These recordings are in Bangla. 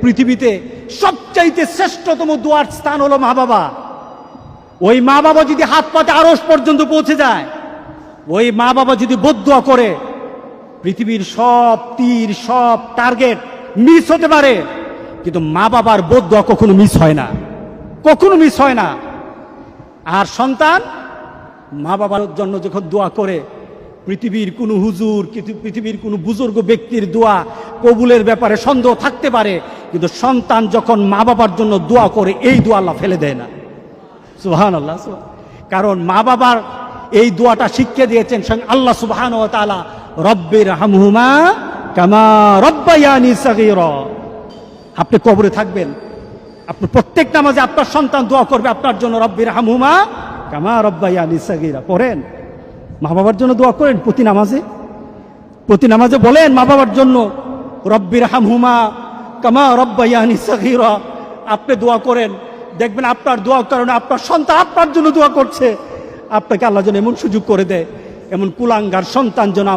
পৃথিবীতে সবচাইতে শ্রেষ্ঠতম দোয়ার স্থান হলো মা বাবা। ওই মা বাবা যদি হাত পাতে আরশ পর্যন্ত পৌঁছে যায়, ওই মা বাবা যদি বদদুয়া করে, পৃথিবীর সব তীর সব টার্গেট মিস হতে পারে, কিন্তু মা বাবার বদদুয়া কখনো মিস হয় না, কখনো মিস হয় না। আর সন্তান মা বাবার জন্য যখন দোয়া করে, পৃথিবীর কোনো হুজুর, পৃথিবীর কোনো বুজুর্গ ব্যক্তির দোয়া কবুলের ব্যাপারে সন্দেহ থাকতে পারে, কিন্তু সন্তান যখন মা বাবার জন্য দোয়া করে, এই দোয়া আল্লাহ ফেলে দেয় না। সুবহানাল্লাহ। কারণ মা বাবার এই দোয়াটা শিখিয়ে দিয়েছেন স্বয়ং আল্লাহ সুবহানাহু ওয়া তাআলা, রব্বির হামহুমা কামা রব্বায়ানি সাগীরা। আপনি কবরে থাকবেন, আপনি প্রত্যেক নামাজে আপনার সন্তান দোয়া করবে আপনার জন্য, রব্বির হামহুমা কামা রব্বায়ানি সাগীরা। পড়েন, মা বাবার জন্য দোয়া করেন প্রতি নামাজে বলেন মা বাবার জন্য, রব্বির হামহুমা কামা রব্বায়ানি সাগীরা। আপনি দোয়া করেন, দেখবেন আপনার দোয়ার কারণে আপনার সন্তান আপনার জন্য দোয়া করছে। আপনাকে আল্লাহ যেন এমন সুযোগ করে দেয়, এমন কুলাঙ্গার সন্তান যেন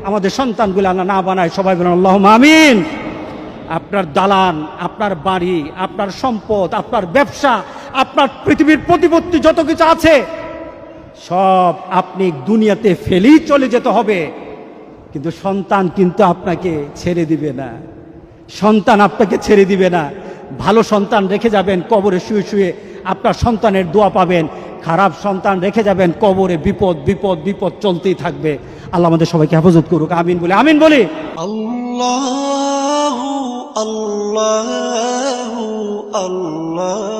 আমাদের সন্তানগুলো আল্লাহ না বানায়। সবাই বলেন আল্লাহুম্মা আমিন। আপনার দালান, আপনার বাড়ি, আপনার সম্পদ, আপনার ব্যবসা, আপনার পৃথিবীর প্রতিপত্তি যত কিছু আছে, সব আপনি দুনিয়াতে ফেলেই চলে যেতে হবে, কিন্তু সন্তান কিন্তু আপনাকে ছেড়ে দিবে না। সন্তান আপনাকে ছেড়ে দিবে না। ভালো সন্তান রেখে যাবেন, কবরে শুয়ে শুয়ে আপনার সন্তানের দোয়া পাবেন। খারাপ সন্তান রেখে যাবেন, কবরে বিপদ বিপদ বিপদ চলতেই থাকবে। আল্লাহ আমাদের সবাইকে হেফাজত করুক। আমিন বলি, আমিন বলি। আল্লাহু আল্লাহু আল্লাহ।